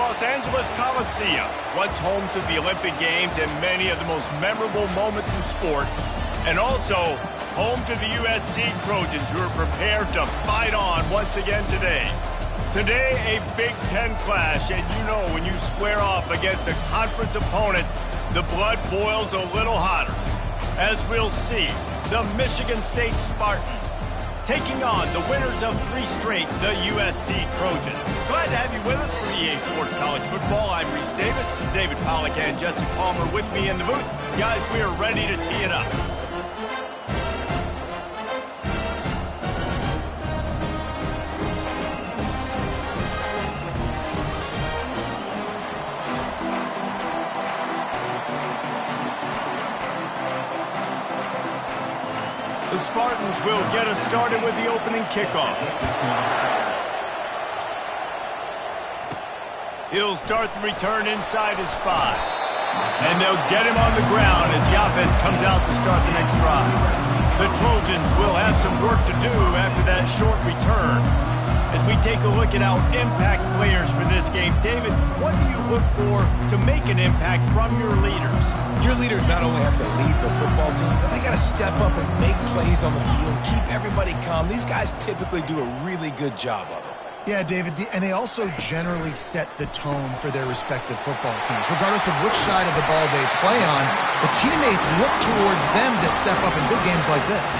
Los Angeles Coliseum, once home to the Olympic Games and many of the most memorable moments in sports, and also home to the USC Trojans, who are prepared to fight on once again today. Today, a Big Ten clash, and you know when you square off against a conference opponent, the blood boils a little hotter. As we'll see, the Michigan State Spartans taking on the winners of 3 straight, the USC Trojans. Glad to have you with us for EA Sports College Football. I'm Reese Davis, David Pollack and Jesse Palmer with me in the booth. Guys, we are ready to tee it up. The Spartans will get us started with the opening kickoff. He'll start the return inside his 5. And they'll get him on the ground as the offense comes out to start the next drive. The Trojans will have some work to do after that short return. As we take a look at our impact players for this game, David, what do you look for to make an impact from your leaders? Your leaders not only have to lead the football team, but they got to step up and make plays on the field, keep everybody calm. These guys typically do a really good job of it. Yeah, David, and they also generally set the tone for their respective football teams. Regardless of which side of the ball they play on, the teammates look towards them to step up in big games like this.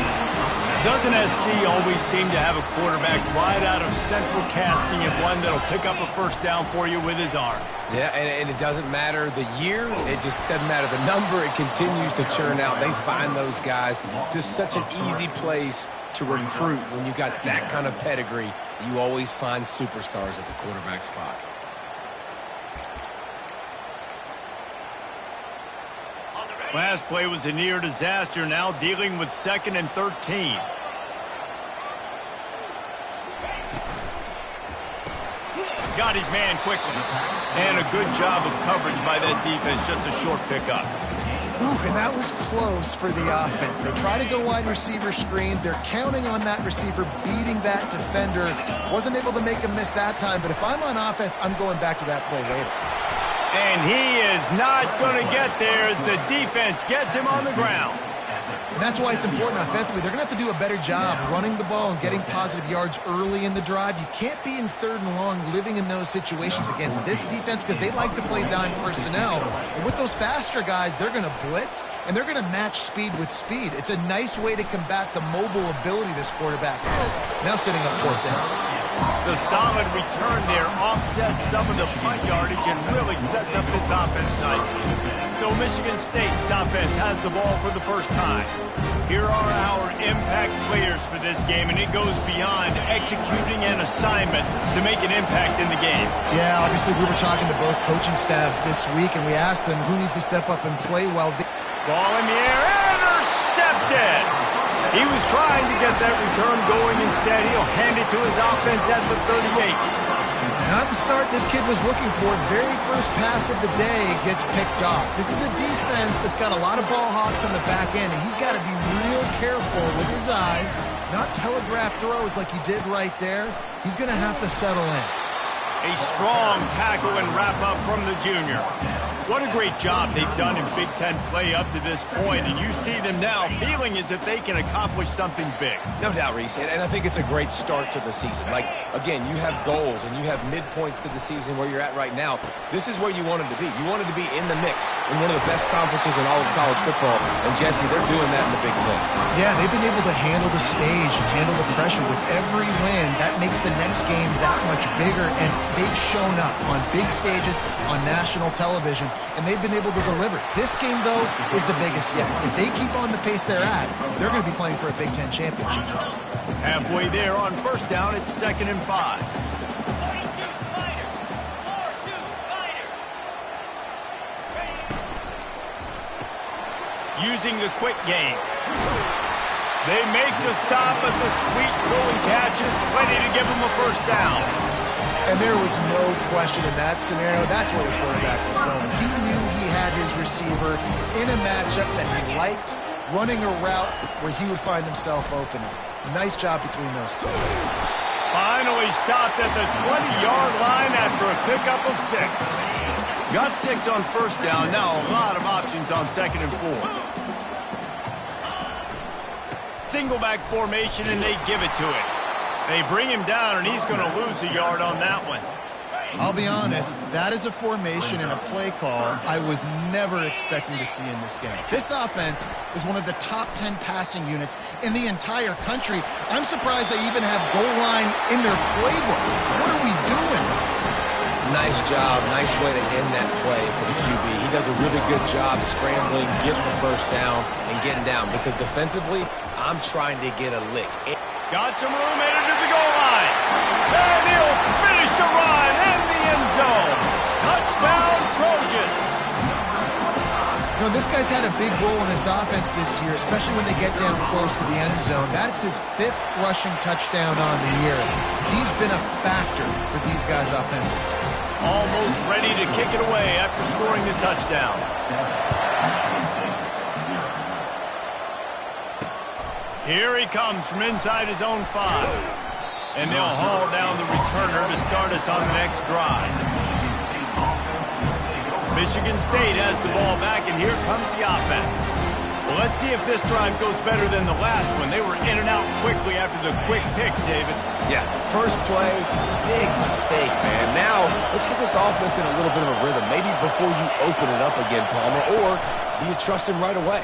Doesn't SC always seem to have a quarterback right out of central casting and one that'll pick up a first down for you with his arm? Yeah, and it doesn't matter the year. It just doesn't matter the number. It continues to churn out. They find those guys. Just such an easy place to recruit when you got that kind of pedigree. You always find superstars at the quarterback spot. Last play was a near disaster, now dealing with 2nd and 13. Got his man quickly. And a good job of coverage by that defense, just a short pickup. Ooh, and that was close for the offense. They try to go wide receiver screen. They're counting on that receiver beating that defender. Wasn't able to make him miss that time, but if I'm on offense, I'm going back to that play later. And he is not going to get there as the defense gets him on the ground. And that's why it's important offensively. They're going to have to do a better job running the ball and getting positive yards early in the drive. You can't be in 3rd and long living in those situations against this defense because they like to play dime personnel. And with those faster guys, they're going to blitz, and they're going to match speed with speed. It's a nice way to combat the mobile ability this quarterback has. Now sitting up 4th down. The solid return there offsets some of the punt yardage and really sets up this offense nicely. So Michigan State's offense has the ball for the first time. Here are our impact players for this game, and it goes beyond executing an assignment to make an impact in the game. Yeah, obviously we were talking to both coaching staffs this week, and we asked them who needs to step up and play well. Ball in the air, intercepted! He was trying to get that return going. Instead, he'll hand it to his offense at the 38. Not the start this kid was looking for. Very first pass of the day gets picked off. This is a defense that's got a lot of ball hawks on the back end, and he's got to be real careful with his eyes, not telegraph throws like he did right there. He's going to have to settle in. A strong tackle and wrap-up from the junior. What a great job they've done in Big Ten play up to this point, and you see them now feeling as if they can accomplish something big. No doubt, Reese, and I think it's a great start to the season. Like, again, you have goals and you have midpoints to the season where you're at right now. This is where you wanted to be. You wanted to be in the mix in one of the best conferences in all of college football, and Jesse, they're doing that in the Big Ten. Yeah, they've been able to handle the stage and handle the pressure with every win. That makes the next game that much bigger, and they've shown up on big stages on national television, and they've been able to deliver. This game, though, is the biggest yet. If they keep on the pace they're at, they're going to be playing for a Big Ten championship. Halfway there on 1st down, it's 2nd and 5. Using the quick game. They make the stop, but the sweet throwing catch is plenty to give them a first down. And there was no question in that scenario. That's where the quarterback was going. He knew he had his receiver in a matchup that he liked, running a route where he would find himself open. Nice job between those two. Finally stopped at the 20-yard line after a pickup of 6. Got 6 on first down. Now a lot of options on 2nd and 4. Single back formation, and they give it to him. They bring him down, and he's going to lose a yard on that one. I'll be honest, that is a formation and a play call I was never expecting to see in this game. This offense is one of the top 10 passing units in the entire country. I'm surprised they even have goal line in their playbook. What are we doing? Nice job. Nice way to end that play for the QB. He does a really good job scrambling, getting the first down, and getting down. Because defensively, I'm trying to get a lick. Got some room headed to the goal line. And he'll finish the run in the end zone. Touchdown, Trojans. You know, this guy's had a big role in this offense this year, especially when they get down close to the end zone. That's his 5th rushing touchdown on the year. He's been a factor for these guys offensively. Almost ready to kick it away after scoring the touchdown. Here he comes from inside his own 5. And they'll haul down the returner to start us on the next drive. Michigan State has the ball back, and here comes the offense. Well, let's see if this drive goes better than the last one. They were in and out quickly after the quick pick, David. Yeah, first play, big mistake, man. Now, let's get this offense in a little bit of a rhythm. Maybe before you open it up again, Palmer, or do you trust him right away?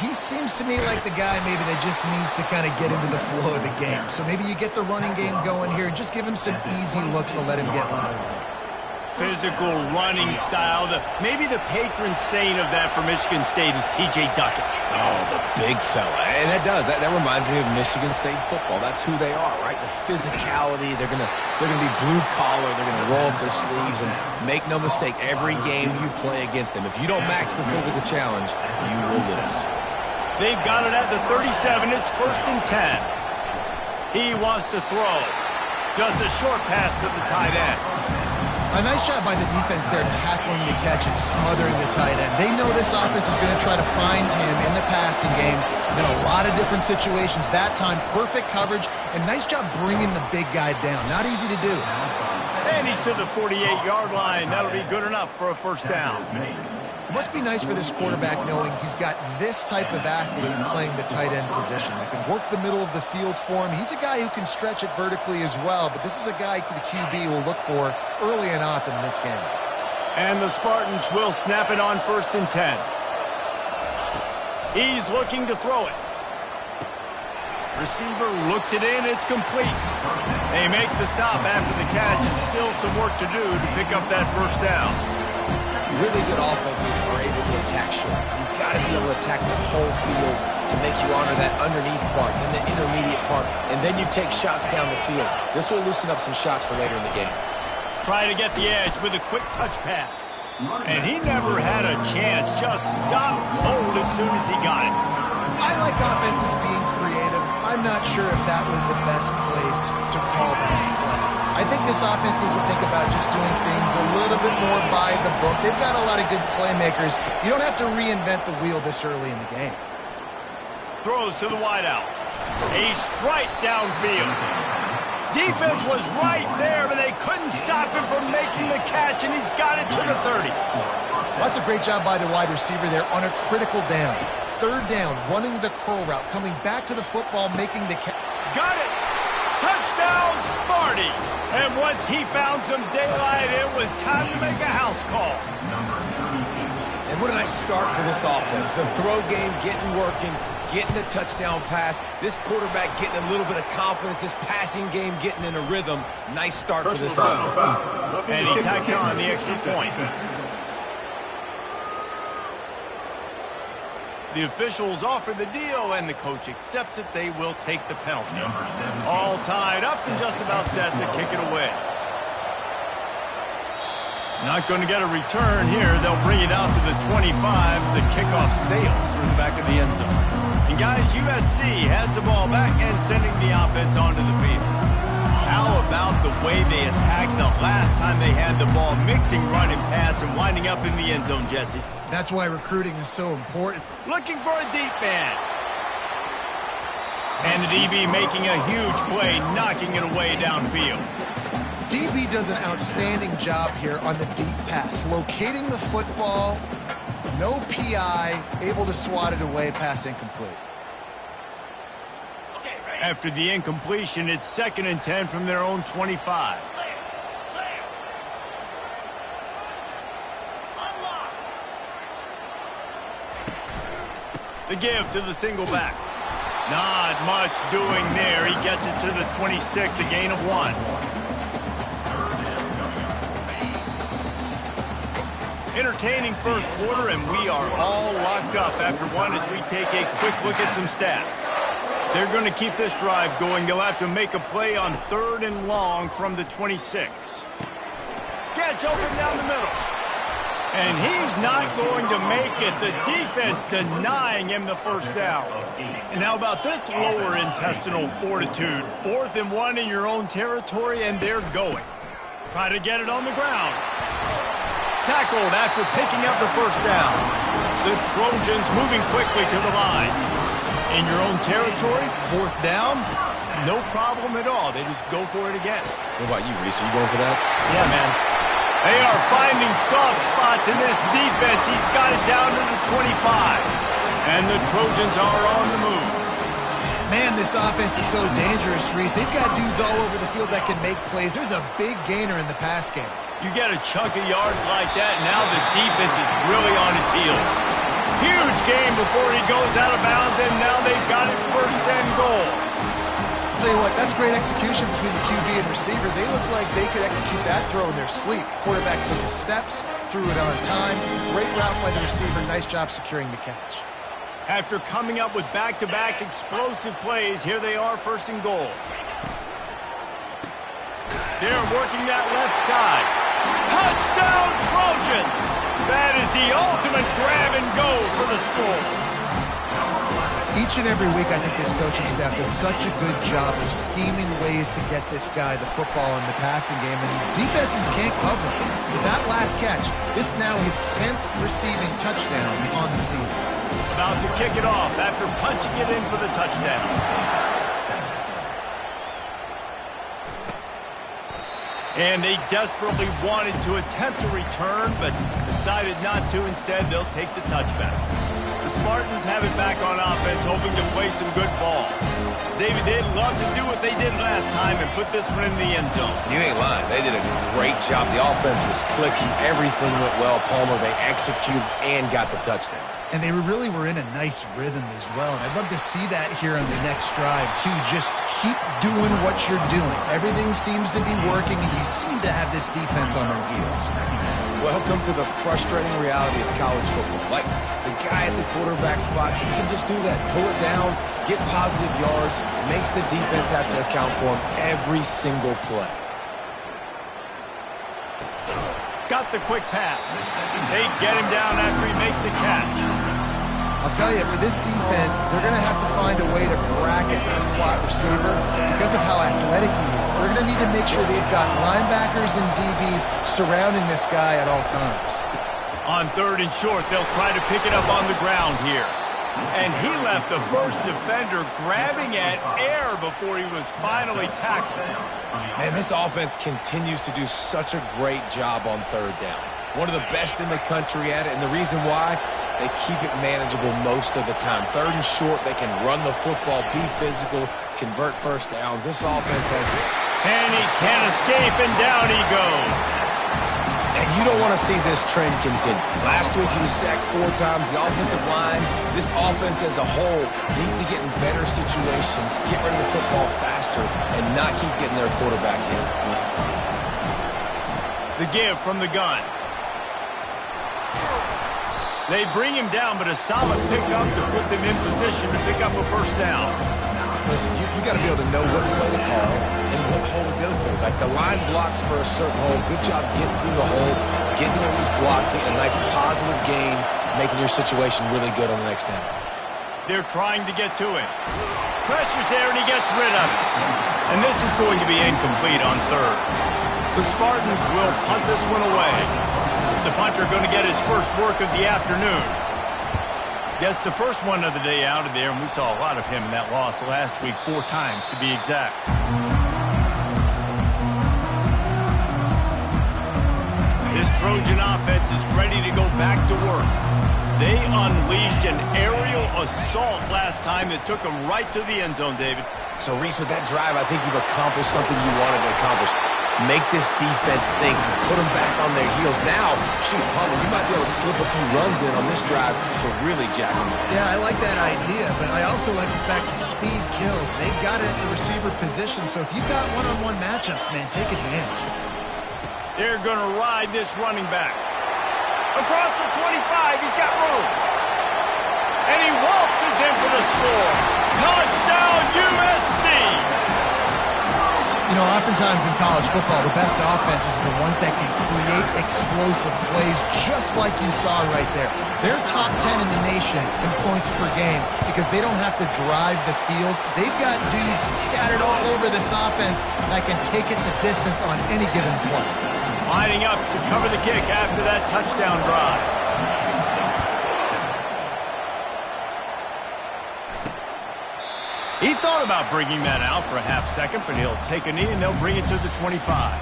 He seems to me like the guy maybe that just needs to kind of get into the flow of the game. So maybe you get the running game going here and just give him some easy looks to let him get louder. Physical running style. Maybe the patron saint of that for Michigan State is T.J. Duckett. Oh, the big fella. And that does. That reminds me of Michigan State football. That's who they are, right? The physicality. They're gonna be blue collar. They're gonna roll up their sleeves, and make no mistake, every game you play against them, if you don't match the physical challenge, you will lose. They've got it at the 37. It's 1st and 10. He wants to throw. Just a short pass to the tight end. A nice job by the defense there tackling the catch and smothering the tight end. They know this offense is going to try to find him in the passing game in a lot of different situations. That time, perfect coverage, and nice job bringing the big guy down. Not easy to do. And he's to the 48-yard line. That'll be good enough for a first down. It must be nice for this quarterback knowing he's got this type of athlete playing the tight end position that can work the middle of the field for him. He's a guy who can stretch it vertically as well, but this is a guy the QB will look for early and often in this game. And the Spartans will snap it on 1st and 10. He's looking to throw it. Receiver looks it in. It's complete. They make the stop after the catch, and still some work to do to pick up that first down. Really good offenses are able to attack short. You've got to be able to attack the whole field to make you honor that underneath part, then the intermediate part, and then you take shots down the field. This will loosen up some shots for later in the game. Try to get the edge with a quick touch pass. And he never had a chance. Just stopped cold as soon as he got it. I like offenses being creative. I'm not sure if that was the best place to call that play. I think this offense needs to think about just doing things a little bit more by the book. They've got a lot of good playmakers. You don't have to reinvent the wheel this early in the game. Throws to the wideout. A strike downfield. Defense was right there, but they couldn't stop him from making the catch, and he's got it to the 30. That's a great job by the wide receiver there on a critical down. 3rd down, running the curl route, coming back to the football, making the catch. Got it! Touchdown, Sparty! And once he found some daylight, it was time to make a house call. And what a nice start for this offense. The throw game getting working, getting the touchdown pass. This quarterback getting a little bit of confidence. This passing game getting in a rhythm. Nice start for this offense. And he tacked on the extra point. The officials offer the deal, and the coach accepts it. They will take the penalty. All tied up and just about set to kick it away. Not going to get a return here. They'll bring it out to the 25 as the kickoff sails through the back of the end zone. And guys, USC has the ball back and sending the offense onto the field. How about the way they attacked the last time they had the ball, mixing run and pass and winding up in the end zone, Jesse? That's why recruiting is so important. Looking for a deep man. And the DB making a huge play, knocking it away downfield. DB does an outstanding job here on the deep pass, locating the football, no PI, able to swat it away, pass incomplete. After the incompletion, it's 2nd and 10 from their own 25. The give to the single back. Not much doing there. He gets it to the 26, a gain of 1. Entertaining first quarter, and we are all locked up after one as we take a quick look at some stats. They're going to keep this drive going. They'll have to make a play on 3rd and long from the 26. Gets open down the middle. And he's not going to make it. The defense denying him the first down. And how about this lower intestinal fortitude? 4th and 1 in your own territory, and they're going. Try to get it on the ground. Tackled after picking up the first down. The Trojans moving quickly to the line. In your own territory, 4th down, no problem at all. They just go for it again. What about you, Reese? Are you going for that? Yeah, man. They are finding soft spots in this defense. He's got it down to the 25. And the Trojans are on the move. Man, this offense is so dangerous, Reese. They've got dudes all over the field that can make plays. There's a big gainer in the pass game. You get a chunk of yards like that, now the defense is really on its heels. Huge game before he goes out of bounds, and now they've got it 1st and goal. I'll tell you what, that's great execution between the QB and receiver. They look like they could execute that throw in their sleep. Quarterback took his steps, threw it on time. Great route by the receiver. Nice job securing the catch. After coming up with back-to-back explosive plays, here they are 1st and goal. They're working that left side. Touchdown, Trojans! That is the ultimate grab and go for the score. Each and every week, I think this coaching staff does such a good job of scheming ways to get this guy the football in the passing game, and defenses can't cover him. With that last catch, this is now his 10th receiving touchdown on the season. About to kick it off after punching it in for the touchdown. And they desperately wanted to attempt a return, but decided not to. Instead, they'll take the touchback. The Spartans have it back on offense, hoping to play some good ball. David, they'd love to do what they did last time and put this one in the end zone. You ain't lying. They did a great job. The offense was clicking. Everything went well. Palmer, they executed and got the touchdown. And they really were in a nice rhythm as well. And I'd love to see that here on the next drive, too. Just keep doing what you're doing. Everything seems to be working, and you seem to have this defense on their heels. Welcome to the frustrating reality of college football. Like, the guy at the quarterback spot, he can just do that. Pull it down, get positive yards, makes the defense have to account for him every single play. Got the quick pass. They get him down after he makes the catch. I'll tell you, for this defense, they're going to have to find a way to bracket a slot receiver because of how athletic he is. They're going to need to make sure they've got linebackers and DBs surrounding this guy at all times. On 3rd and short, they'll try to pick it up on the ground here. And he left the first defender grabbing at air before he was finally tackled. Man, this offense continues to do such a great job on 3rd down. One of the best in the country at it, and the reason why, they keep it manageable most of the time. 3rd and short, they can run the football, be physical, convert first downs. This offense has... And he can't escape, and down he goes. And you don't want to see this trend continue. Last week, he was sacked 4 times. The offensive line, this offense as a whole, needs to get in better situations, get rid of the football faster, and not keep getting their quarterback hit. The give from the gun. They bring him down, but a solid pickup to put them in position to pick up a first down. Listen, you got to be able to know what play to call and what hole to go through. Like, the line blocks for a certain hole. Good job getting through the hole, getting where he's blocked, getting a nice positive gain, making your situation really good on the next down. They're trying to get to it. Pressure's there, and he gets rid of it. And this is going to be incomplete on 3rd. The Spartans will punt this one away. The punter going to get his first work of the afternoon. Gets the first one of the day out of there, and we saw a lot of him in that loss last week, 4 times to be exact. This Trojan offense is ready to go back to work. They unleashed an aerial assault last time that took them right to the end zone, David. So, Reese, with that drive, I think you've accomplished something you wanted to accomplish. Make this defense think. Put them back on their heels. Now, shoot, Palmer, you might be able to slip a few runs in on this drive to really jack them up. Yeah, I like that idea, but I also like the fact that speed kills. They've got it at the receiver position, so if you've got one-on-one matchups, man, take advantage. They're going to ride this running back. Across the 25, he's got room. And he waltzes in for the score. Touchdown, USC! You know, oftentimes in college football, the best offenses are the ones that can create explosive plays, just like you saw right there. They're top 10 in the nation in points per game because they don't have to drive the field. They've got dudes scattered all over this offense that can take it the distance on any given play. Lining up to cover the kick after that touchdown drive. He thought about bringing that out for a half second, but he'll take a knee and they'll bring it to the 25.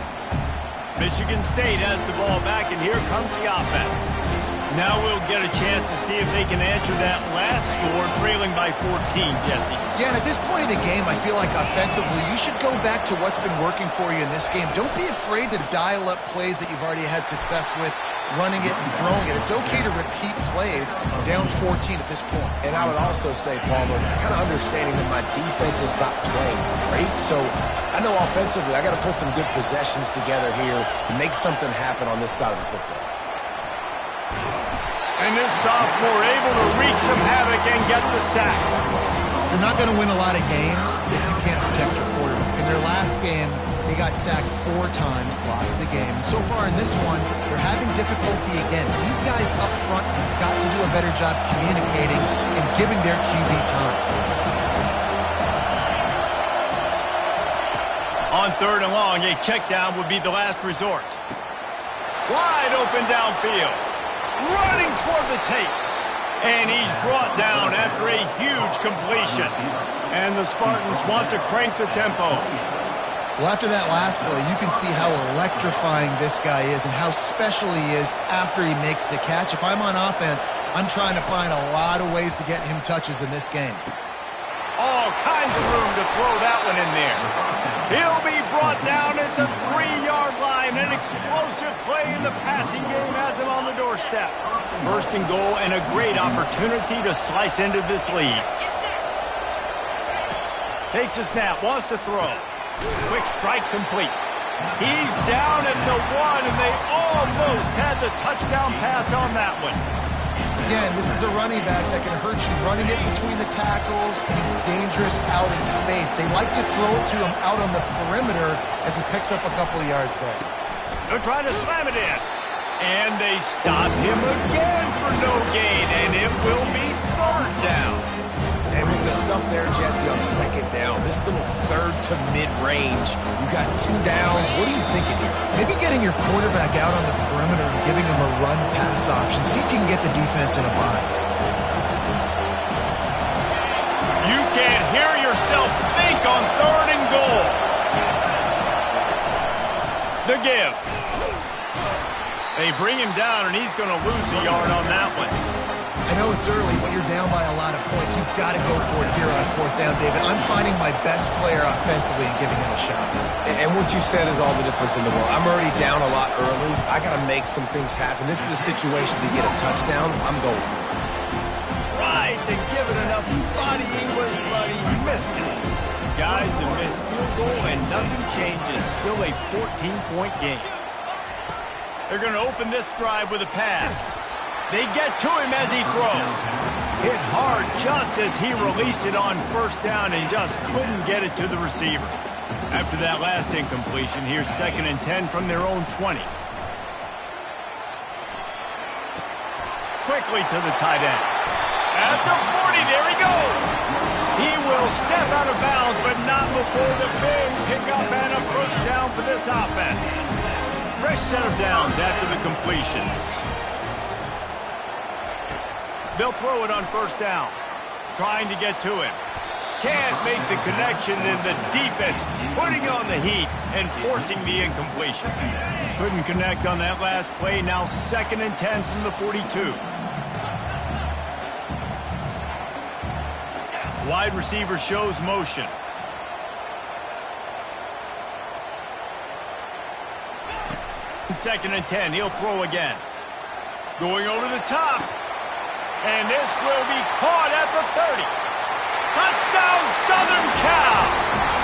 Michigan State has the ball back, and here comes the offense. Now we'll get a chance to see if they can answer that last score, trailing by 14, Jesse. Yeah, and at this point in the game, I feel like offensively, you should go back to what's been working for you in this game. Don't be afraid to dial up plays that you've already had success with, running it and throwing it. It's okay to repeat plays down 14 at this point. And I would also say, Palmer, kind of understanding that my defense is not playing great, so I know offensively I got to put some good possessions together here to make something happen on this side of the football. And this sophomore able to wreak some havoc and get the sack. You're not going to win a lot of games if you can't protect your quarterback. In their last game, they got sacked 4 times, lost the game. And so far in this one, they're having difficulty again. These guys up front have got to do a better job communicating and giving their QB time. On 3rd and long, a check down would be the last resort. Wide open downfield. Running toward the tape. And he's brought down after a huge completion. And the Spartans want to crank the tempo. Well, after that last play, you can see how electrifying this guy is and how special he is after he makes the catch. If I'm on offense, I'm trying to find a lot of ways to get him touches in this game. All kinds of room to throw that one in there. He'll be brought down at the 3-yard line. An explosive play in the passing game has him on the doorstep. 1st and goal and a great opportunity to slice into this lead. Takes a snap, wants to throw. Quick strike complete. He's down at the 1, and they almost had the touchdown pass on that one. Again, this is a running back that can hurt you running it between the tackles. He's dangerous out in space. They like to throw it to him out on the perimeter as he picks up a couple of yards there. They're trying to slam it in. And they stop him again for no gain, and it will be 3rd down. And with the stuff there, Jesse, on 2nd down, this little 3rd to mid-range, you got 2 downs. What are you thinking here? Maybe getting your quarterback out on the perimeter and giving him a run-pass option. See if you can get the defense in a bind. You can't hear yourself think on 3rd and goal. The give. They bring him down, and he's going to lose a yard on that one. I know it's early, but you're down by a lot of points. You've got to go for it here on 4th down, David. I'm finding my best player offensively and giving him a shot. And what you said is all the difference in the world. I'm already down a lot early. I got to make some things happen. This is a situation to get a touchdown. I'm going for it. Tried to give it enough body English, but he missed it. Guys, a missed field goal, and nothing changes. Still a 14-point game. They're going to open this drive with a pass. They get to him as he throws. Hit hard just as he released it on 1st down and just couldn't get it to the receiver. After that last incompletion, here's 2nd and 10 from their own 20. Quickly to the tight end. At the 40, there he goes. He will step out of bounds, but not before the big pickup and a first down for this offense. Fresh set of downs after the completion. They'll throw it on first down. Trying to get to him. Can't make the connection, and the defense putting on the heat and forcing the incompletion. Couldn't connect on that last play. Now 2nd and 10 from the 42. Wide receiver shows motion. Second and 10. He'll throw again. Going over the top. And this will be caught at the 30. Touchdown, Southern Cal!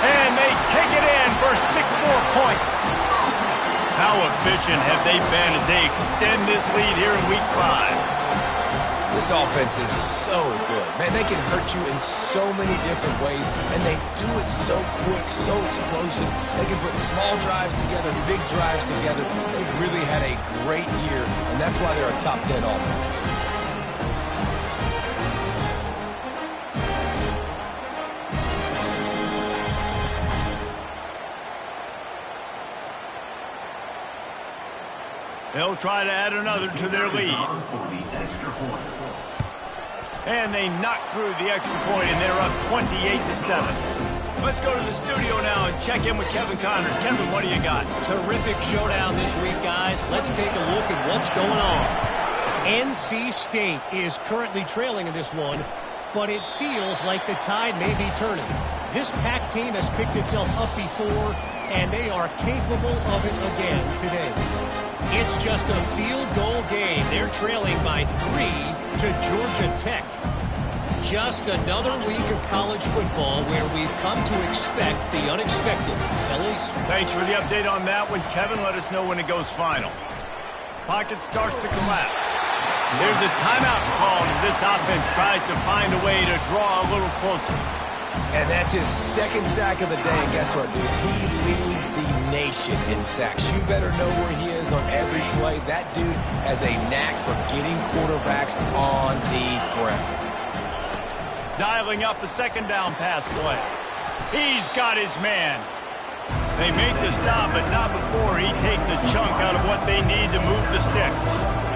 And they take it in for 6 more points. How efficient have they been as they extend this lead here in Week 5? This offense is so good. Man, they can hurt you in so many different ways, and they do it so quick, so explosive. They can put small drives together, big drives together. They've really had a great year, and that's why they're a top 10 offense. They'll try to add another to their lead. And they knock through the extra point, and they're up 28-7. Let's go to the studio now and check in with Kevin Connors. Kevin, what do you got? Terrific showdown this week, guys. Let's take a look at what's going on. NC State is currently trailing in this one, but it feels like the tide may be turning. This Pac team has picked itself up before, and they are capable of it again today. It's just a field goal game. They're trailing by 3 to Georgia Tech. Just another week of college football where we've come to expect the unexpected. Fellas? Thanks for the update on that one, Kevin. Let us know when it goes final. Pocket starts to collapse. There's a timeout called as this offense tries to find a way to draw a little closer. And that's his 2nd sack of the day. And guess what, dudes? He leads the nation in sacks. You better know where he is on every play. That dude has a knack for getting quarterbacks on the ground. Dialing up a 2nd down pass play. He's got his man. They make the stop, but not before he takes a chunk out of what they need to move the sticks.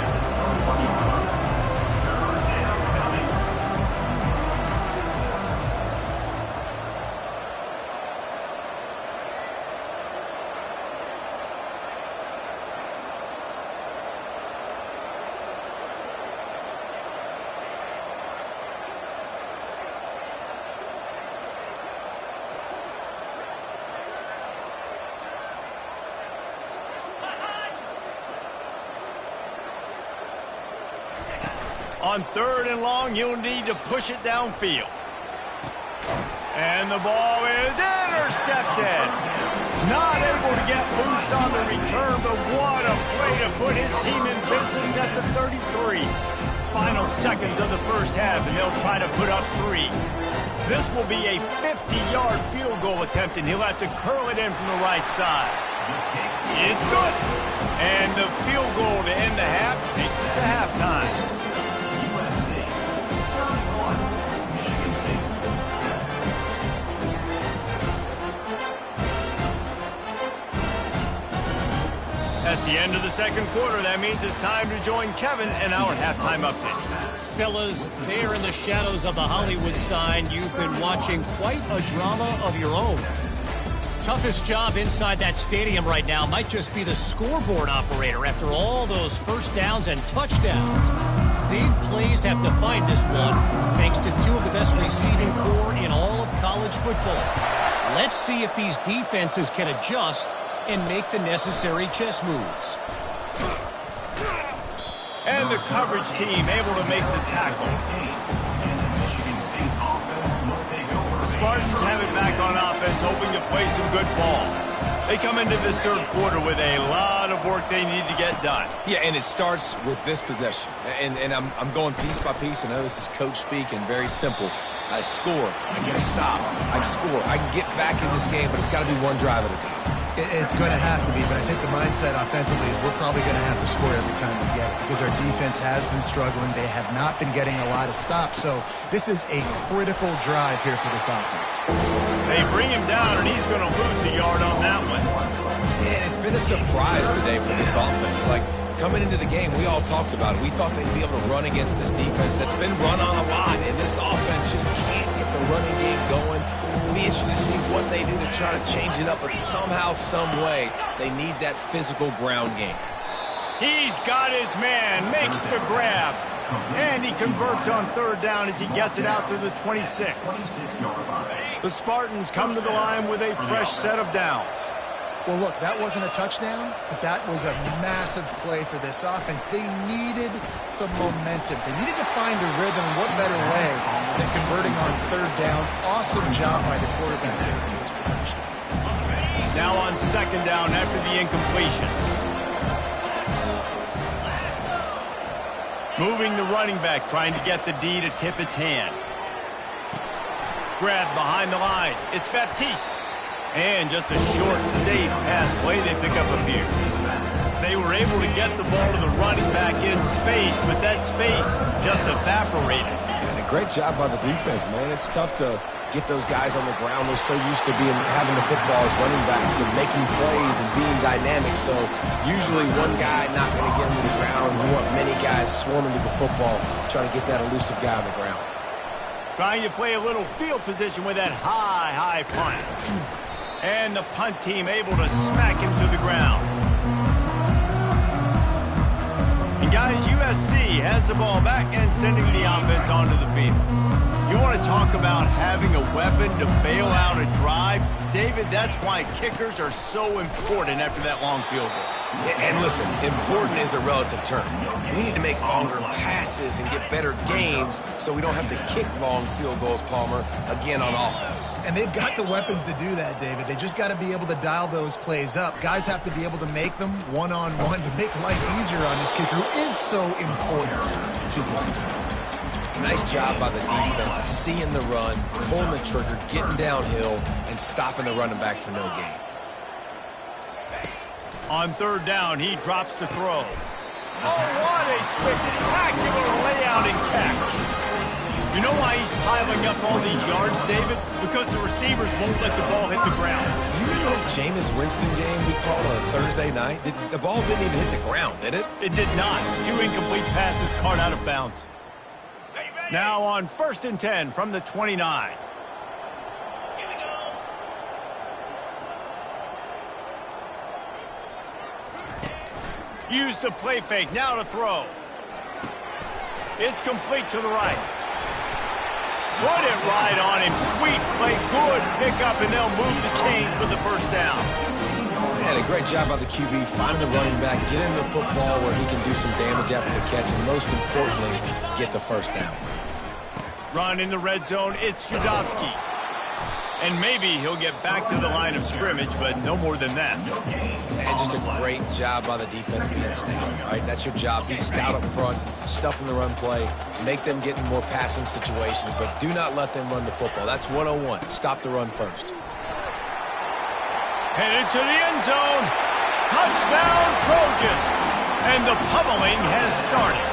On 3rd and long, you'll need to push it downfield. And the ball is intercepted. Not able to get loose on the return, but what a play to put his team in business at the 33. Final seconds of the first half, and they'll try to put up 3. This will be a 50-yard field goal attempt, and he'll have to curl it in from the right side. It's good. And the field goal to end the half takes us to halftime. That's the end of the 2nd quarter. That means it's time to join Kevin in our halftime update. Fellas, there in the shadows of the Hollywood sign, you've been watching quite a drama of your own. Toughest job inside that stadium right now might just be the scoreboard operator after all those first downs and touchdowns. Big plays have defined this one, thanks to 2 of the best receiving corps in all of college football. Let's see if these defenses can adjust and make the necessary chess moves. And the coverage team able to make the tackle. The Spartans have it back on offense, hoping to play some good ball. They come into this 3rd quarter with a lot of work they need to get done. Yeah, and it starts with this possession. And I'm going piece by piece. I know this is coach speak and very simple. I score. I get a stop. I score. I can get back in this game, but it's got to be one drive at a time. It's going to have to be, but I think the mindset offensively is we're probably going to have to score every time we get it because our defense has been struggling. They have not been getting a lot of stops, so this is a critical drive here for this offense. They bring him down, and he's going to lose a yard on that one. And it's been a surprise today for this offense. Like, coming into the game, we all talked about it. We thought they'd be able to run against this defense that's been run on a lot, and this offense just can't get the running game going. It'll be interesting to see what they do to try to change it up, but somehow, some way, they need that physical ground game. He's got his man, makes the grab, and he converts on third down as he gets it out to the 26. The Spartans come to the line with a fresh set of downs. Well, look, that wasn't a touchdown, but that was a massive play for this offense. They needed some momentum. They needed to find a rhythm. What better way than converting on third down? Awesome job by the quarterback getting to his production. Now on second down after the incompletion. Moving the running back, trying to get the D to tip its hand. Grab behind the line. It's Baptiste. And just a short, safe pass play. They pick up a few. They were able to get the ball to the running back in space, but that space just evaporated. And a great job by the defense, man. It's tough to get those guys on the ground. They're so used to having the football as running backs and making plays and being dynamic. So usually one guy not going to get him to the ground. You want many guys swarming to the football, trying to get that elusive guy on the ground. Trying to play a little field position with that high punt. And the punt team able to smack him to the ground. And guys, USC has the ball back and sending the offense onto the field. You want to talk about having a weapon to bail out a drive? David, that's why kickers are so important after that long field goal. And listen, important is a relative term. We need to make longer passes and get better gains so we don't have to kick long field goals, Palmer, again on offense. And they've got the weapons to do that, David. They just got to be able to dial those plays up. Guys have to be able to make them one-on-one to make life easier on this kicker, who is so important to this team. Nice job by the defense, seeing the run, pulling the trigger, getting downhill, and stopping the running back for no gain. On third down, he drops to throw. Oh, what a spectacular layout and catch. You know why he's piling up all these yards, David? Because the receivers won't let the ball hit the ground. You know the Jameis Winston game we called on a Thursday night? The ball didn't even hit the ground, did it? It did not. 2 incomplete passes caught out of bounds. Now on 1st and 10 from the 29. Use the play fake. Now to throw. It's complete to the right. Put it right on him. Sweet play. Good pickup, and they'll move the chains with the first down. Man, a great job by the QB, finding the running back, get him the football where he can do some damage after the catch, and most importantly, get the first down. Run in the red zone. It's Judovsky. And maybe he'll get back to the line of scrimmage, but no more than that. And just a great job by the defense being stout, right? That's your job. Be stout up front, stuff in the run play, make them get in more passing situations, but do not let them run the football. That's 101. Stop the run first. Headed to the end zone. Touchdown, Trojan. And the pummeling has started.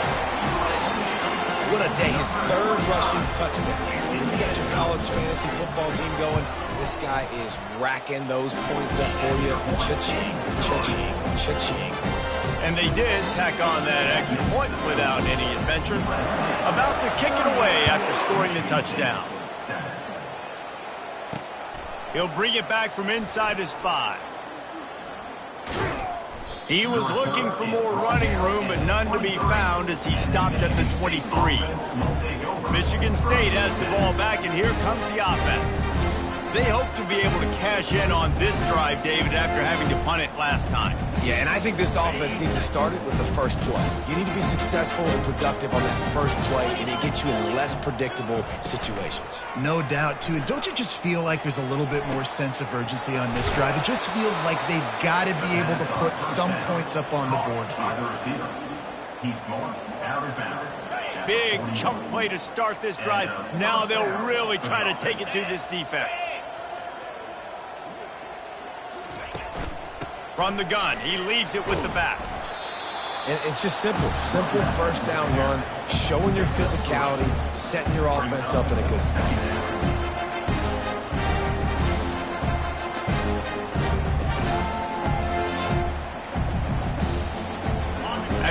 What a day. His 3rd rushing touchdown. You got your college fantasy football team going. This guy is racking those points up for you. Cha-ching, cha-ching, cha-ching. And they did tack on that extra point without any adventure. About to kick it away after scoring the touchdown. He'll bring it back from inside his 5. He was looking for more running room, but none to be found as he stopped at the 23. Michigan State has the ball back, and here comes the offense. They hope to be able to cash in on this drive, David, after having to punt it last time. Yeah, and I think this offense needs to start it with the first play. You need to be successful and productive on that first play, and it gets you in less predictable situations. No doubt, too. And don't you just feel like there's a little bit more sense of urgency on this drive? It just feels like they've got to be able to put some points up on the board here. Big chunk play to start this drive. Now they'll really try to take it to this defense. From the gun, he leaves it with the back. And it's just simple first down run, showing your physicality, setting your offense up in a good spot.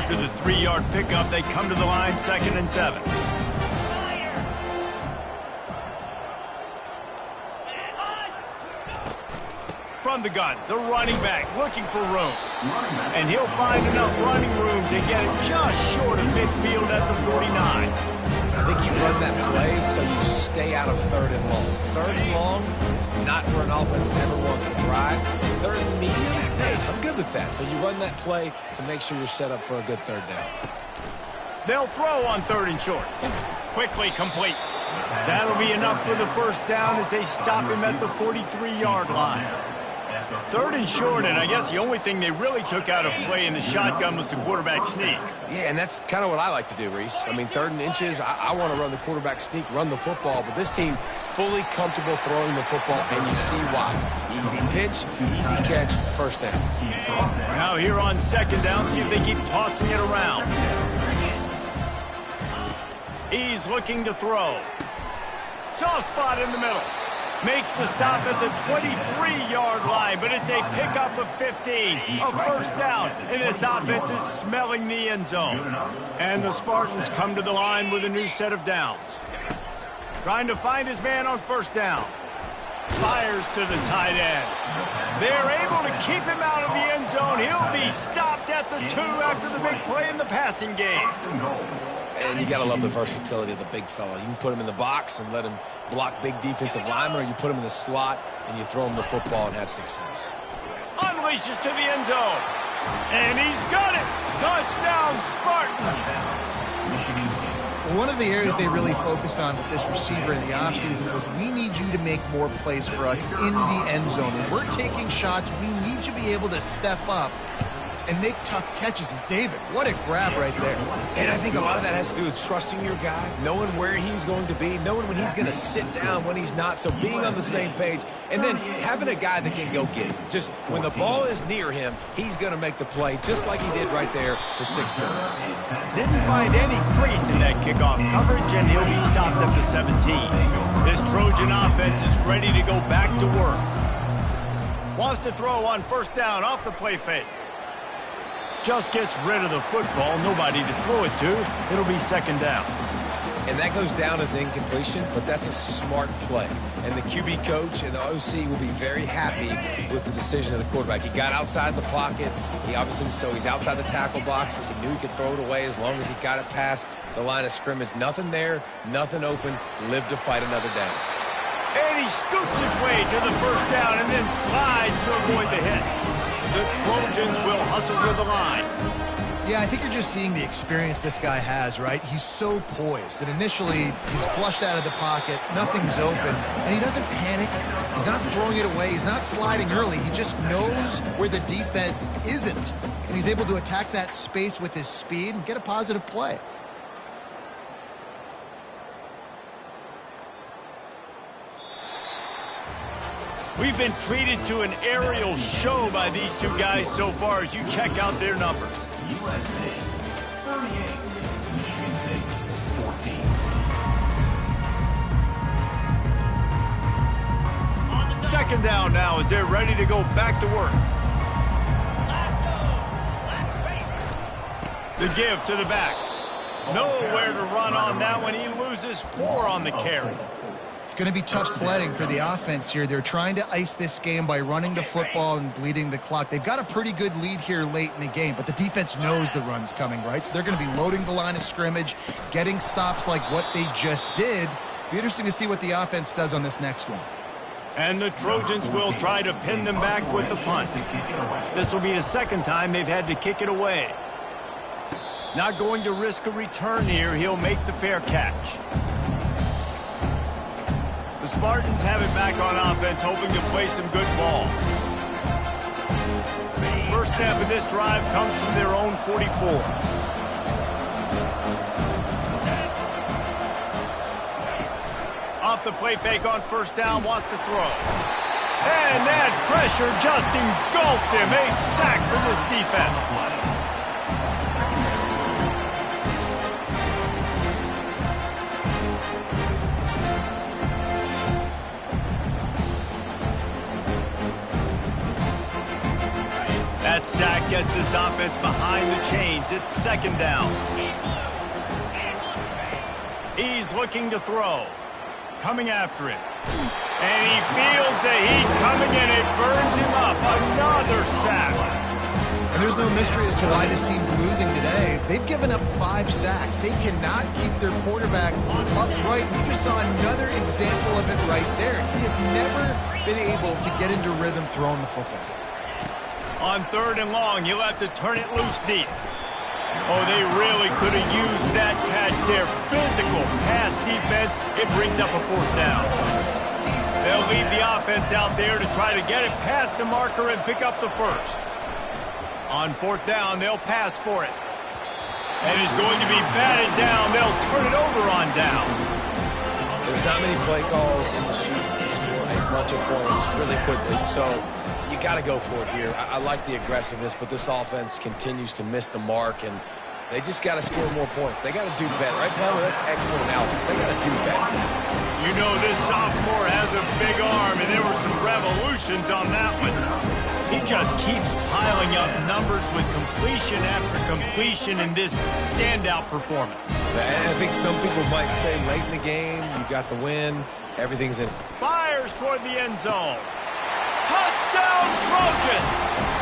After the 3-yard pickup, they come to the line 2nd and 7. From the gun, the running back looking for room. And he'll find enough running room to get it just short of midfield at the 49. I think you run that play so you stay out of 3rd and long. 3rd and long is not where an offense ever wants to thrive. 3rd and medium, hey, I'm good with that. So you run that play to make sure you're set up for a good 3rd down. They'll throw on 3rd and short. Quickly complete. That'll be enough for the first down as they stop him at the 43-yard line. 3rd and short, and I guess the only thing they really took out of play in the shotgun was the quarterback sneak. Yeah, and that's kind of what I like to do, Reese. I mean, 3rd and inches, I want to run the quarterback sneak, run the football, but this team fully comfortable throwing the football, and you see why. Easy pitch, easy catch, first down. Now here on 2nd down, see if they keep tossing it around. He's looking to throw. Soft spot in the middle. Makes the stop at the 23-yard line, but it's a pickup of 15, a first down, and this offense is smelling the end zone. And the Spartans come to the line with a new set of downs. Trying to find his man on 1st down. Fires to the tight end. They're able to keep him out of the end zone. He'll be stopped at the 2 after the big play in the passing game. And you got to love the versatility of the big fella. You can put him in the box and let him block big defensive linemen, or you put him in the slot and you throw him the football and have success. Unleashes to the end zone. And he's got it. Touchdown, Spartans. One of the areas they really focused on with this receiver in the offseason was we need you to make more plays for us in the end zone. When we're taking shots, we need you to be able to step up and make tough catches. And David, what a grab right there. And I think a lot of that has to do with trusting your guy, knowing where he's going to be, knowing when he's going to sit down, when he's not, so being on the same page, and then having a guy that can go get it. Just when the ball is near him, he's going to make the play just like he did right there for 6 points. Didn't find any crease in that kickoff coverage, and he'll be stopped at the 17. This Trojan offense is ready to go back to work. Wants to throw on 1st down off the play fake. Just gets rid of the football, nobody to throw it to. It'll be 2nd down. And that goes down as incompletion, but that's a smart play. And the QB coach and the OC will be very happy with the decision of the quarterback. He got outside the pocket. He obviously, so he's outside the tackle boxes. He knew he could throw it away as long as he got it past the line of scrimmage. Nothing there, nothing open. Lived to fight another down. And he scoots his way to the 1st down and then slides to avoid the hit. The Trojans will hustle to the line. Yeah, I think you're just seeing the experience this guy has, right? He's so poised that initially he's flushed out of the pocket, nothing's open, and he doesn't panic. He's not throwing it away. He's not sliding early. He just knows where the defense isn't, and he's able to attack that space with his speed and get a positive play. We've been treated to an aerial show by these two guys so far as you check out their numbers. USA 38, Michigan State 14. 2nd down now as they're ready to go back to work. The give to the back. Nowhere to run on that one. He loses 4 on the carry. It's going to be tough sledding for the offense here. They're trying to ice this game by running the football and bleeding the clock. They've got a pretty good lead here late in the game, but the defense knows the run's coming, right? So they're going to be loading the line of scrimmage, getting stops like what they just did. Be interesting to see what the offense does on this next one. And the Trojans will try to pin them back with the punt. This will be the 2nd time they've had to kick it away. Not going to risk a return here. He'll make the fair catch. The Spartans have it back on offense, hoping to play some good ball. First snap of this drive comes from their own 44. Off the play fake on 1st down, wants to throw. And that pressure just engulfed him. A sack for this defense. That's sack gets this offense behind the chains. It's second down. He's looking to throw. Coming after it. And he feels the heat coming in. It burns him up. Another sack. And there's no mystery as to why this team's losing today. They've given up 5 sacks. They cannot keep their quarterback upright. You just saw another example of it right there. He has never been able to get into rhythm throwing the football. On 3rd and long, he'll have to turn it loose deep. Oh, they really could have used that catch there. Physical pass defense. It brings up a 4th down. They'll leave the offense out there to try to get it past the marker and pick up the first. On 4th down, they'll pass for it. And it's going to be batted down. They'll turn it over on downs. There's not many play calls in the sheet to score a bunch of points really quickly. So you got to go for it here. I like the aggressiveness, but this offense continues to miss the mark, and they just got to score more points. They got to do better. Right, Palmer? That's expert analysis. They got to do better. You know this sophomore has a big arm, and there were some revolutions on that one. He just keeps piling up numbers with completion after completion in this standout performance. And I think some people might say late in the game, you got the win, everything's in. Fires toward the end zone. Touchdown Trojans!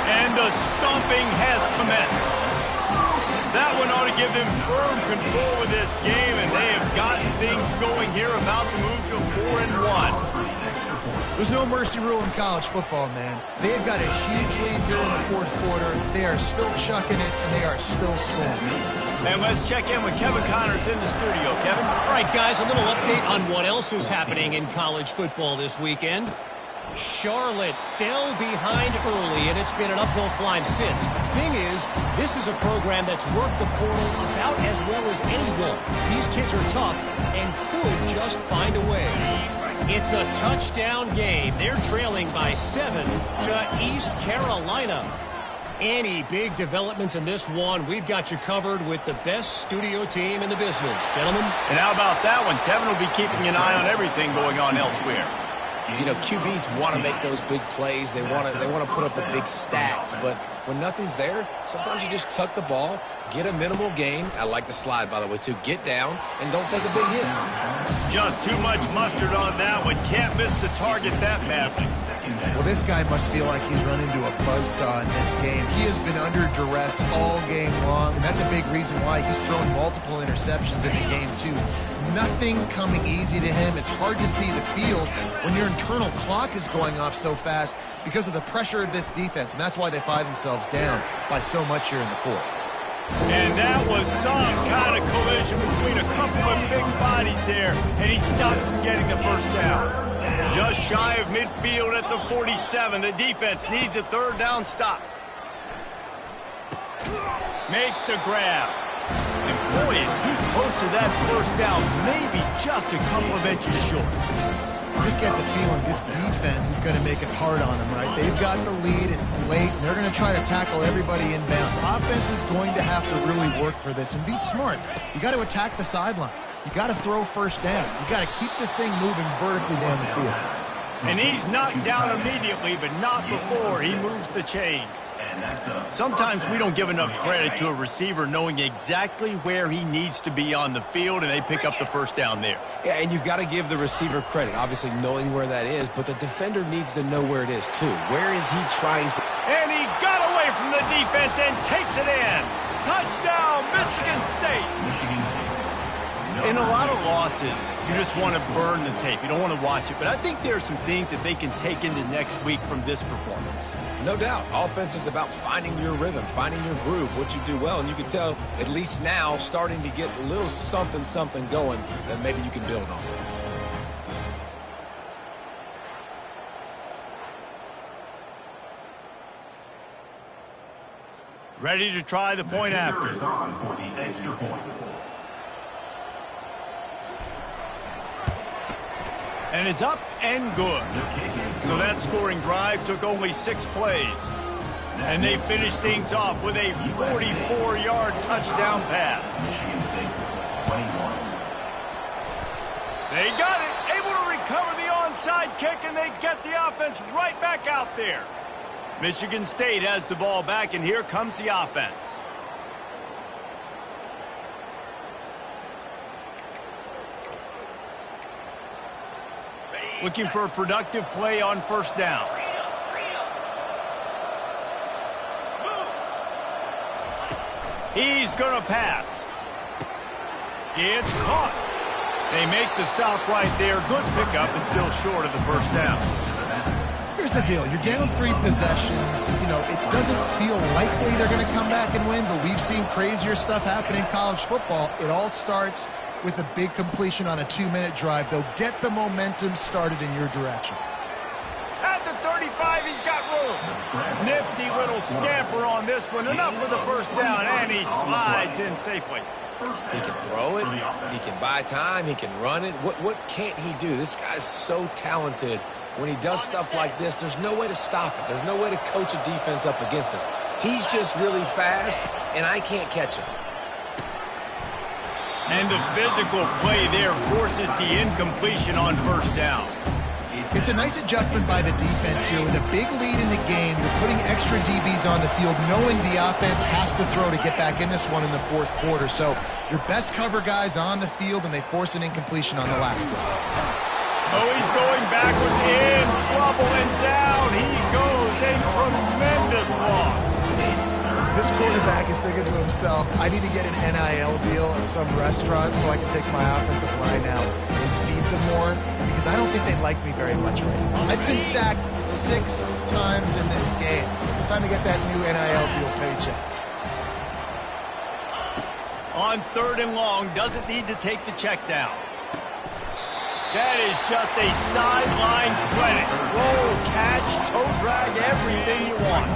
And the stomping has commenced. That one ought to give them firm control of this game, and they have gotten things going here, about to move to 4-1. There's no mercy rule in college football, man. They've got a huge lead here in the 4th quarter. They are still chucking it, and they are still scoring. And let's check in with Kevin Connors in the studio. Kevin? All right, guys, a little update on what else is happening in college football this weekend. Charlotte fell behind early, and it's been an uphill climb since. Thing is, this is a program that's worked the portal about as well as anyone. These kids are tough and could just find a way. It's a touchdown game. They're trailing by 7 to East Carolina. Any big developments in this one, we've got you covered with the best studio team in the business. Gentlemen? And how about that one? Kevin will be keeping an eye on everything going on elsewhere. You know, QBs want to make those big plays. They want to put up the big stats. But when nothing's there, sometimes you just tuck the ball, get a minimal gain. I like the slide, by the way, too. Get down and don't take a big hit. Just too much mustard on that one. Can't miss the target that badly. Well, this guy must feel like he's run into a buzzsaw in this game. He has been under duress all game long, and that's a big reason why he's thrown multiple interceptions in the game, too. Nothing coming easy to him. It's hard to see the field when your internal clock is going off so fast because of the pressure of this defense, and that's why they find themselves down by so much here in the 4th. And that was some kind of collision between a couple of big bodies there, and he stopped from getting the first down. Just shy of midfield at the 47. The defense needs a 3rd down stop. Makes the grab. And boy, is he close to that first down, maybe just a couple of inches short. I just get the feeling this defense is going to make it hard on them, right? They've got the lead. It's late. And they're going to try to tackle everybody inbounds. Offense is going to have to really work for this and be smart. You got to attack the sidelines. You got to throw first downs. You got to keep this thing moving vertically down the field. And he's knocked down immediately, but not before he moves the chains. Sometimes we don't give enough credit to a receiver knowing exactly where he needs to be on the field, and they pick up the first down there. Yeah, and you got to give the receiver credit, obviously knowing where that is, but the defender needs to know where it is, too. Where is he trying to... And he got away from the defense and takes it in. Touchdown, Michigan State. In a lot of losses, you just want to burn the tape. You don't want to watch it. But I think there are some things that they can take into next week from this performance. No doubt. Offense is about finding your rhythm, finding your groove, what you do well. And you can tell, at least now, starting to get a little something going that maybe you can build on. Ready to try the point after. And it's up and good. So that scoring drive took only 6 plays. And they finished things off with a 44-yard touchdown pass. They got it, able to recover the onside kick, and they get the offense right back out there. Michigan State has the ball back, and here comes the offense. Looking for a productive play on first down. He's going to pass. It's caught. They make the stop right there. Good pickup, and still short of the first down. Here's the deal. You're down 3 possessions. You know, it doesn't feel likely they're going to come back and win, but we've seen crazier stuff happen in college football. It all starts with a big completion on a 2-minute drive. They'll get the momentum started in your direction. At the 35, he's got room. Nifty little scamper on this one. Enough for the first down, and he slides in safely. He can throw it. He can buy time. He can run it. What can't he do? This guy's so talented. When he does stuff like this, there's no way to stop it. There's no way to coach a defense up against this. He's just really fast, and I can't catch him. And the physical play there forces the incompletion on first down. It's a nice adjustment by the defense here. With a big lead in the game, you're putting extra DBs on the field, knowing the offense has to throw to get back in this one in the fourth quarter. So your best cover guys on the field, and they force an incompletion on the last one. Oh, he's going backwards, in trouble, and down he goes. A tremendous loss. This quarterback is thinking to himself, I need to get an NIL deal at some restaurant so I can take my offensive line out and feed them more, because I don't think they like me very much right now. I've been sacked 6 times in this game. It's time to get that new NIL deal paycheck. On 3rd and long, doesn't need to take the check down. That is just a sideline credit. Roll, catch, toe drag, everything you want.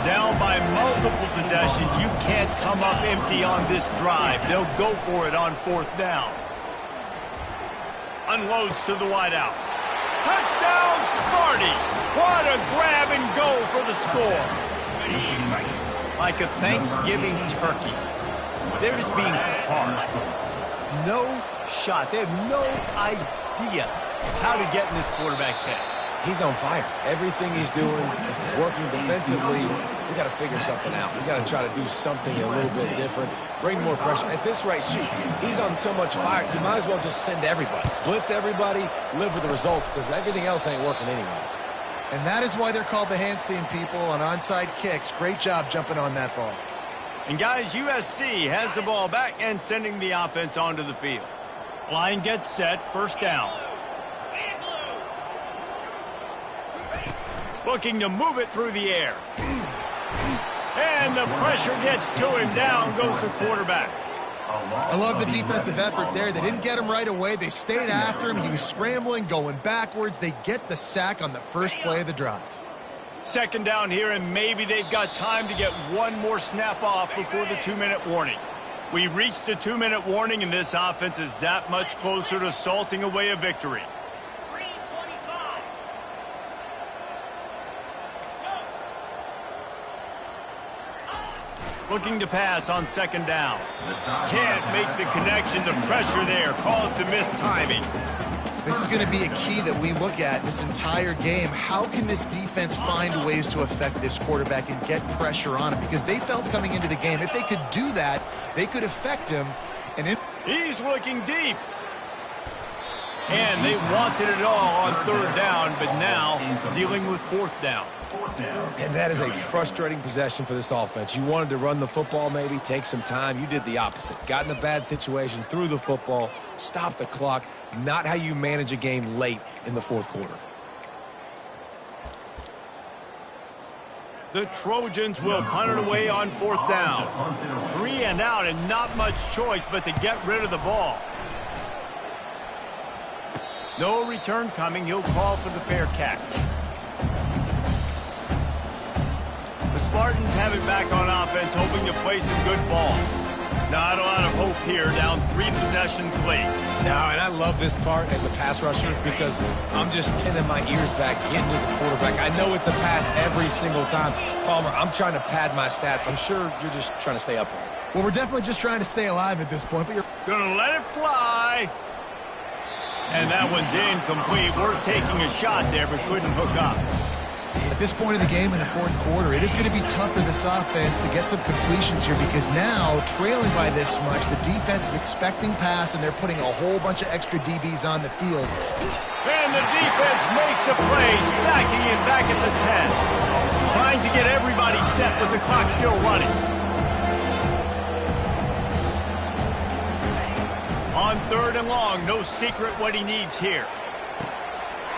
Down by multiple possessions, you can't come up empty on this drive. They'll go for it on 4th down. Unloads to the wideout. Touchdown, Sparty! What a grab and go for the score. Like a Thanksgiving turkey. They're just being carved. No shot. They have no idea how to get in this quarterback's head. He's on fire. Everything he's doing is working defensively. We got to figure something out. We got to try to do something a little bit different. Bring more pressure. At this rate, shoot, he's on so much fire, you might as well just send everybody. Blitz everybody, live with the results, because everything else ain't working anyways. And that is why they're called the Handstein people on onside kicks. Great job jumping on that ball. And guys, USC has the ball back and sending the offense onto the field. Line gets set, first down. Looking to move it through the air. And the pressure gets to him. Down goes the quarterback. I love the defensive effort there. They didn't get him right away. They stayed after him. He was scrambling, going backwards. They get the sack on the first play of the drive. 2nd down here, and maybe they've got time to get one more snap off before the 2-minute warning. We've reached the 2-minute warning, and this offense is that much closer to salting away a victory. Looking to pass on 2nd down. Can't make the connection. The pressure there caused the mistiming. This is going to be a key that we look at this entire game. How can this defense find ways to affect this quarterback and get pressure on him? Because they felt coming into the game, if they could do that, they could affect him. And he's looking deep. And they wanted it all on 3rd down, but now dealing with 4th down. And that is a frustrating possession for this offense. You wanted to run the football, maybe take some time. You did the opposite. Got in a bad situation, threw the football, stopped the clock. Not how you manage a game late in the 4th quarter. The Trojans will punt it away on 4th down. 3 and out, and not much choice but to get rid of the ball. No return coming. He'll call for the fair catch. The Spartans have it back on offense, hoping to play some good ball. Not a lot of hope here, down 3 possessions late. No, and I love this part as a pass rusher because I'm just pinning my ears back, getting to the quarterback. I know it's a pass every single time. Palmer, I'm trying to pad my stats. I'm sure you're just trying to stay upright. well, we're definitely just trying to stay alive at this point. But you're gonna let it fly. And that one's incomplete. We're taking a shot there, but couldn't hook up. At this point in the game in the fourth quarter, it is going to be tough for this offense to get some completions here because now, trailing by this much, the defense is expecting pass and they're putting a whole bunch of extra DBs on the field. And the defense makes a play, sacking it back at the 10. Trying to get everybody set with the clock still running. On 3rd and long, no secret what he needs here.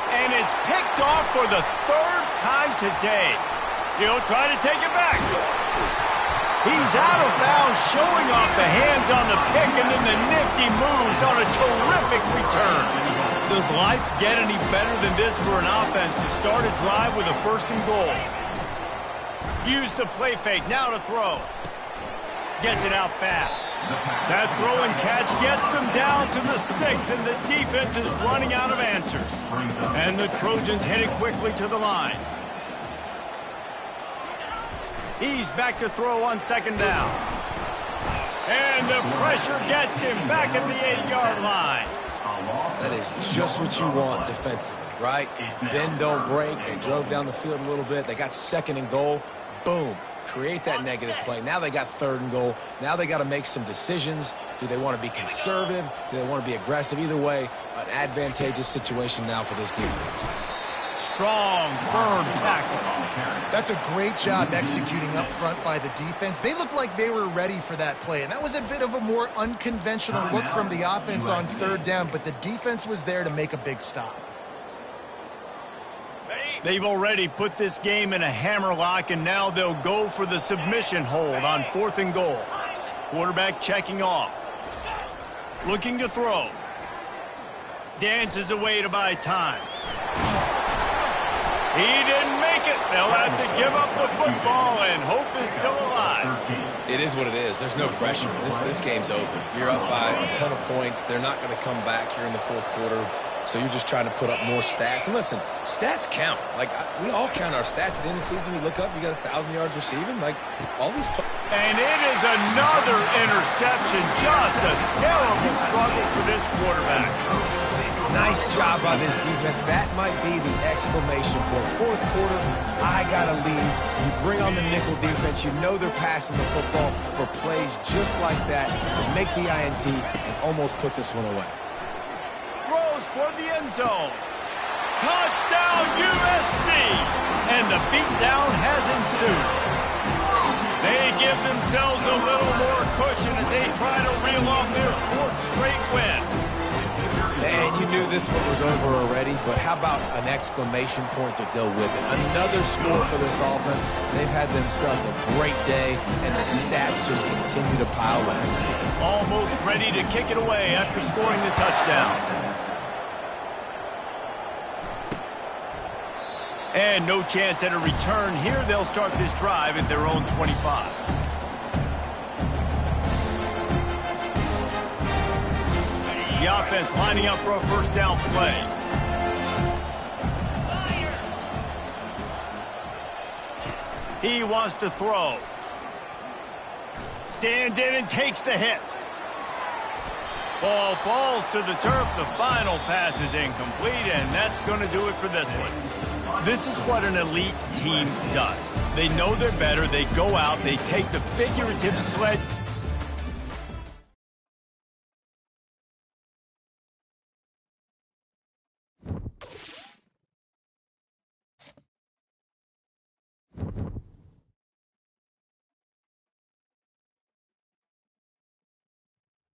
And it's picked off for the 3rd time today. He'll try to take it back. He's out of bounds, showing off the hands on the pick, and then the nifty moves on a terrific return. Does life get any better than this for an offense to start a drive with a 1st and goal? Use the play fake, now to throw. Gets it out fast. That throw and catch gets them down to the 6, and the defense is running out of answers. And the Trojans headed quickly to the line. He's back to throw on 2nd down. And the pressure gets him back at the 8-yard line. That is just what you want defensively, right? Bend, don't break. They drove down the field a little bit. They got 2nd and goal. Boom. Create that negative play. Now they got 3rd and goal. Now they got to make some decisions. Do they want to be conservative? Do they want to be aggressive? Either way, an advantageous situation now for this defense. Strong, firm tackle. That's a great job executing up front by the defense. They looked like they were ready for that play, and that was a bit of a more unconventional look from the offense on 3rd down, but the defense was there to make a big stop. They've already put this game in a hammerlock, and now they'll go for the submission hold on 4th and goal. Quarterback checking off. Looking to throw. Dances away to buy time. He didn't make it. They'll have to give up the football, and hope is still alive. It is what it is. There's no pressure. This game's over. You're up by a ton of points. They're not going to come back here in the 4th quarter. So you're just trying to put up more stats. And listen, stats count. Like, we all count our stats at the end of the season. We look up, you got 1,000 yards receiving. Like, all these... And it is another interception. Just a terrible struggle for this quarterback. Nice job by this defense. That might be the exclamation point. 4th quarter, I got to lead. You bring on the nickel defense. You know they're passing the football for plays just like that to make the INT and almost put this one away. Throws toward the end zone. Touchdown USC! And the beatdown has ensued. They give themselves a little more cushion as they try to reel off their 4th straight win. Man, you knew this one was over already, but how about an exclamation point to go with it? Another score for this offense. They've had themselves a great day, and the stats just continue to pile up. Almost ready to kick it away after scoring the touchdown. And no chance at a return here. They'll start this drive at their own 25. The offense lining up for a 1st down play. He wants to throw. Stands in and takes the hit. Ball falls to the turf. The final pass is incomplete, and that's going to do it for this one. This is what an elite team does. They know they're better. They go out. They take the figurative sled